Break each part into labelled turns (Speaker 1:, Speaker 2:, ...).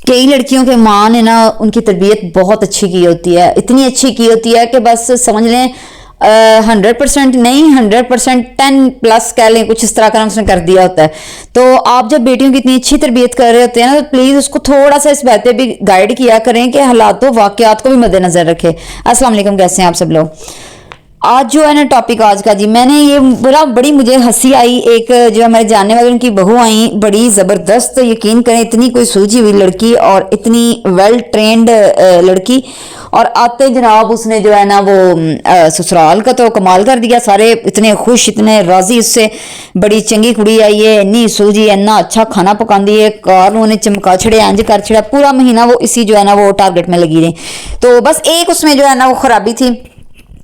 Speaker 1: कई लड़कियों के माँ ने ना उनकी तरबियत बहुत अच्छी की होती है, इतनी अच्छी की होती है कि बस समझ लें 100% नहीं, 100% 10+ कह लें, कुछ इस तरह का उसने कर दिया होता है। तो आप जब बेटियों की इतनी अच्छी तरबियत कर रहे होते हैं ना, तो प्लीज़ उसको थोड़ा सा इस बात पे भी गाइड किया करें कि हालातों वाक़यात को भी मद्देनजर रखें। अस्सलाम वालेकुम, कैसे हैं आप सब लोग। आज जो है ना टॉपिक आज का जी, मैंने ये बड़ी मुझे हंसी आई। एक जो हमारे जानने वाले उनकी बहू आई, बड़ी ज़बरदस्त, यकीन करें इतनी कोई सूझी हुई लड़की और इतनी वेल ट्रेंड लड़की, और आते जनाब उसने जो है ना वो ससुराल का तो कमाल कर दिया। सारे इतने खुश, इतने राजी उससे, बड़ी चंगी कुड़ी आई है, इन्नी सूझी, इन्ना अच्छा खाना पकाती है, कार उन्हें चमका छड़े, इंज कर छड़ा। पूरा महीना वो इसी जो है ना वो टारगेट में लगी रही। तो बस एक उसमें जो है ना वो खराबी थी।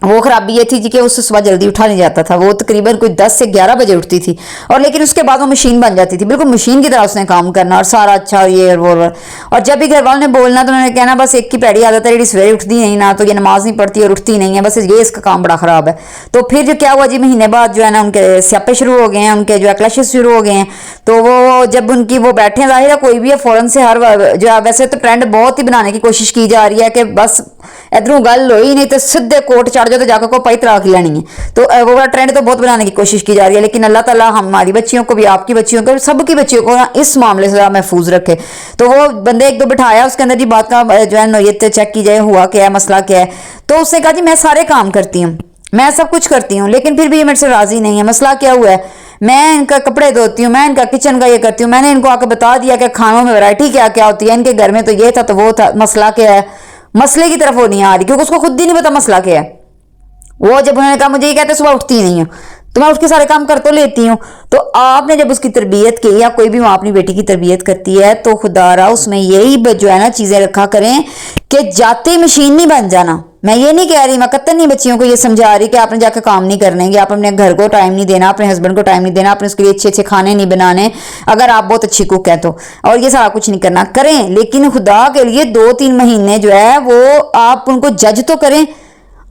Speaker 1: वो खराबी ये थी जी कि उससे सुबह जल्दी उठा नहीं जाता था। वो तकरीबन कोई 10 से 11 बजे उठती थी, और लेकिन उसके बाद वो मशीन बन जाती थी, बिल्कुल मशीन की तरह उसने काम करना, और सारा अच्छा और ये और जब भी घर वालों ने बोलना तो उन्होंने कहना बस एक की पैड़ी आदत है, सवेरे उठती नहीं ना, तो ये नमाज नहीं पढ़ती और उठती नहीं है, बस ये इसका काम बड़ा ख़राब है। तो फिर जो क्या हुआ जी, महीने बाद जो है ना उनके स्यापे शुरू हो गए हैं, उनके जो है क्लैशेस शुरू हो गए हैं। तो वो जब उनकी वो बैठे, जाहिर है कोई भी है फ़ौरन से हर जो है, वैसे तो ट्रेंड बहुत ही बनाने की कोशिश की जा रही है कि बस इधरों गल होई नहीं तो सीधे कोर्ट चढ़ जाओ तो जाकर को पाई तलाक लेनी है। तो वो वाला ट्रेंड तो बहुत बनाने की कोशिश की जा रही है, लेकिन अल्लाह ताला हमारी बच्चियों को भी, आपकी बच्चियों को, सबकी बच्चियों को ना इस मामले से महफूज रखे। तो वो बंदे एक दो बिठाया, उसके अंदर जी बात का जो है नोयत चेक की जाए, हुआ क्या है, मसला क्या है। तो उसने कहा जी मैं सारे काम करती हूँ, मैं सब कुछ करती हूँ, लेकिन फिर भी ये मेरे से राजी नहीं है। मसला क्या हुआ है, मैं इनका कपड़े धोती हूँ, मैं इनका किचन का ये करती हूँ, मैंने इनको आकर बता दिया कि खानों में वैरायटी क्या क्या होती है, इनके घर में तो ये था तो वो था, मसला क्या है। मसले की तरफ वो नहीं आ रही, क्योंकि उसको खुद ही नहीं पता मसला क्या है। वो जब उन्होंने कहा मुझे ये कहते सुबह उठती ही नहीं हूँ, तो मैं उसके सारे काम कर तो लेती हूँ। तो आपने जब उसकी तरबियत की, या कोई भी माँ अपनी बेटी की तरबियत करती है, तो खुदारा उसमें यही जो है ना चीज़ें रखा करें कि जाते मशीन नहीं बन जाना। मैं ये नहीं कह रही, मैं कतई नहीं बच्चियों को ये समझा रही कि आपने जाकर काम नहीं करने कि आप अपने घर को टाइम नहीं देना, अपने हस्बैंड को टाइम नहीं देना, अपने उसके लिए अच्छे अच्छे खाने नहीं बनाने, अगर आप बहुत अच्छी कुक हैं तो, और ये सारा कुछ नहीं करना। करें, लेकिन खुदा के लिए 2-3 महीने जो है वो आप उनको जज तो करें,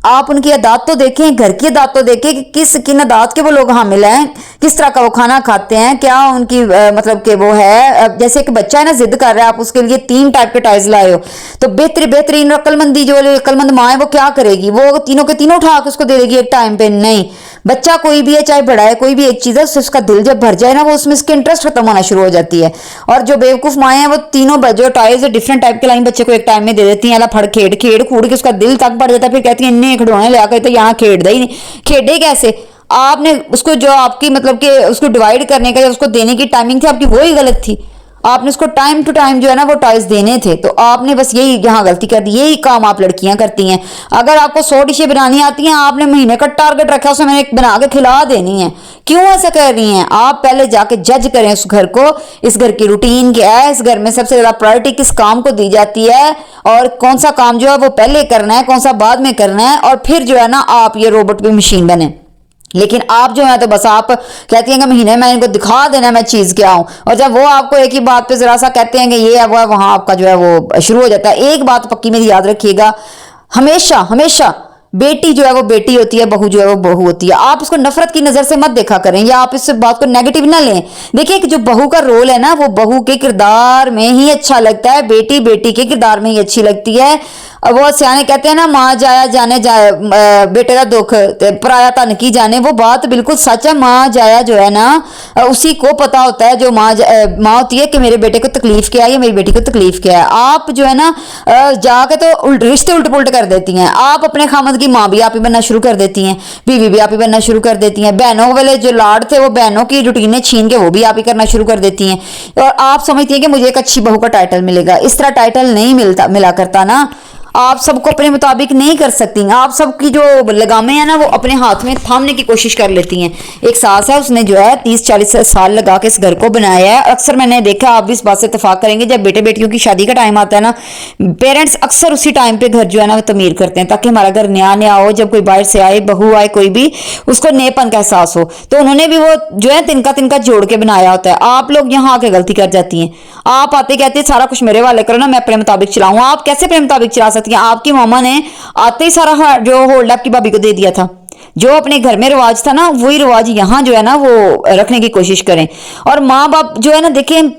Speaker 1: आप उनकी अदात तो देखें, घर की अदात तो देखें कि किन अदात के वो लोग हामिल हैं, किस तरह का वो खाना खाते हैं, क्या उनकी मतलब कि वो है। जैसे एक बच्चा है ना जिद कर रहा है, आप उसके लिए 3 टाइप के टॉयज लाए हो, तो बेहतरीन अक्लमंदी जो अक्लमंद माँ है वो क्या करेगी, वो तीनों के तीनों उठा के उसको दे देगी एक टाइम पे? नहीं। बच्चा कोई भी है, चाहे बड़ा है, कोई भी एक चीज़ है, उसका दिल जब भर जाए ना, वो उसमें इसकी इंटरेस्ट खत्म होना शुरू हो जाती है। और जो बेवकूफ़ माएँ हैं वो तीनों जो टॉयज डिफरेंट टाइप के लाइन बच्चे को एक टाइम में दे देती हैं, फड़ खेड़ कूड़ के उसका दिल तक बढ़ जाता है। फिर कहती है इन्ने खिडौने ले आकर तो यहाँ खेड़ ही नहीं, खेडे कैसे? आपने उसको जो आपकी मतलब कि उसको डिवाइड करने का या उसको देने की टाइमिंग थी आपकी, वही गलत थी। आपने उसको टाइम टू टाइम जो है ना वो टॉयज देने थे, तो आपने बस यही यहाँ गलती कर दी। यही काम आप लड़कियां करती हैं। अगर आपको 100 डिशें बनानी आती हैं, आपने महीने का टारगेट रखा, उसमें मैंने बना के खिला देनी है। क्यों ऐसा कर रही हैं? आप पहले जाके जज करें उस घर को, इस घर की रूटीन क्या है, इस घर में सबसे ज्यादा प्रायोरिटी किस काम को दी जाती है, और कौन सा काम जो है वो पहले करना है, कौन सा बाद में करना है, और फिर जो है ना आप ये रोबोट पे मशीन बने। लेकिन आप जो है तो बस आप कहती हैं कि महीने में इनको दिखा देना मैं चीज़ क्या हूँ, और जब वो आपको एक ही बात पे ज़रा सा कहते हैं कि ये है वो है, वहाँ आपका जो है वो शुरू हो जाता है। एक बात पक्की मेरी याद रखिएगा, हमेशा हमेशा बेटी जो है वो बेटी होती है, बहू जो है वो बहू होती है। आप उसको नफरत की नज़र से मत देखा करें, या आप इस बात को नेगेटिव ना लें। देखिए कि जो बहू का रोल है ना, वो बहू के किरदार में ही अच्छा लगता है, बेटी बेटी के किरदार में ही अच्छी लगती है। वो सियाने कहते हैं ना, माँ जाया जाने जाए बेटे का दुख पराया तन की जाने। वो बात बिल्कुल सच है। माँ जाया जो है ना उसी को पता होता है, जो माँ होती है, कि मेरे बेटे को तकलीफ क्या है या मेरी बेटी को तकलीफ क्या है। आप जो है ना जाके तो रिश्ते उल्ट पुल्ट कर देती हैं। आप अपने खामद की माँ भी आप ही बनना शुरू कर देती हैं, बीवी भी आप ही बनना शुरू कर देती हैं। बहनों वाले जो लाड थे वो बहनों की रूटीनें छीन के वो भी आप ही करना शुरू कर देती हैं, और आप समझती हैं कि मुझे एक अच्छी बहू का टाइटल मिलेगा। इस तरह टाइटल नहीं मिला करता ना। आप सबको अपने मुताबिक नहीं कर सकती। आप सबकी जो लगामें हैं ना वो अपने हाथ में थामने की कोशिश कर लेती हैं। एक सास है, उसने जो है 30-40 साल लगा के इस घर को बनाया है। अक्सर मैंने देखा, आप भी इस बात से इत्तेफाक करेंगे, जब बेटे बेटियों की शादी का टाइम आता है ना, पेरेंट्स अक्सर उसी टाइम पे घर जो है ना वो तमीर करते हैं, ताकि हमारा घर नया नया हो। जब कोई बाहर से आए, बहू आए, कोई भी, उसको नएपन का एहसास हो। तो उन्होंने भी वो जो है तिनका तिनका जोड़ के बनाया होता है। आप लोग यहाँ आके गलती कर जाती हैं। आप आते कहते सारा कुछ मेरे वाले करो ना, मैं अपने मुताबिक चलाऊँ। आप कैसे अपने मुताबिक चला सकती हैं? आपकी मामा ने आते ही सारा जो होल्ड आपकी भाभी को दे दिया था। जो अपने घर में रिवाज था ना, वही रिवाज यहाँ जो है ना वो रखने की कोशिश करें। और माँ बाप जो है ना, देखें,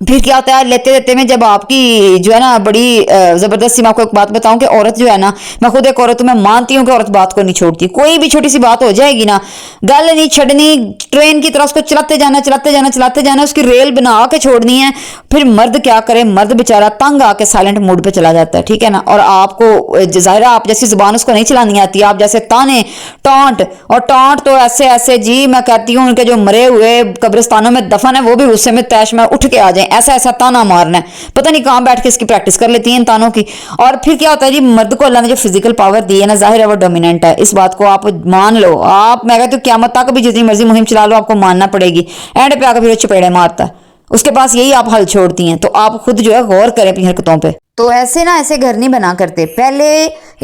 Speaker 1: फिर क्या होता है, लेते लेते में जब आपकी जो है ना बड़ी जबरदस्ती, मैं आपको एक बात बताऊं कि औरत जो है ना, मैं खुद एक औरत हूं, मैं मानती हूं कि औरत बात को नहीं छोड़ती। कोई भी छोटी सी बात हो जाएगी ना, गल नहीं छड़नी, ट्रेन की तरह उसको चलाते जाना चलाते जाना चलाते जाना, उसकी रेल बना के छोड़नी है। फिर मर्द क्या करे, मर्द बेचारा तंग आके साइलेंट मूड पे चला जाता है, ठीक है ना। और आपको जाहिर, आप जैसी जुबान उसको नहीं चलानी आती, आप जैसे ताने टॉन्ट, और टॉन्ट तो ऐसे ऐसे जी, मैं कहती हूँ उनके जो मरे हुए कब्रिस्तानों में दफन है वो भी गुस्से में तैश में उठ के आ जाए, ऐसा ऐसा ताना मारना है। पता नहीं कहाँ बैठ के इसकी प्रैक्टिस कर लेती हैं इन तानों की। और फिर क्या होता है जी, मर्द को अल्लाह ने जो फिजिकल पावर दी है ना, जाहिर है वो डोमिनेंट है, इस बात को आप मान लो। आप, मैं कहती हूँ क़यामत तक भी जितनी मर्जी मुहिम चला लो, आपको मानना पड़ेगी। एंड पे आकर फिर वो चपेड़े मारता है, उसके पास यही आप हल छोड़ती हैं। तो आप खुद जो है गौर करें अपनी हरकतों पे। तो ऐसे ना, ऐसे घर नहीं बना करते। पहले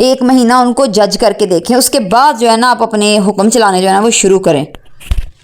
Speaker 1: 1 महीना उनको जज करके देखें, उसके बाद जो है ना आप अपने हुक्म चलाने जो है ना वो शुरू करें।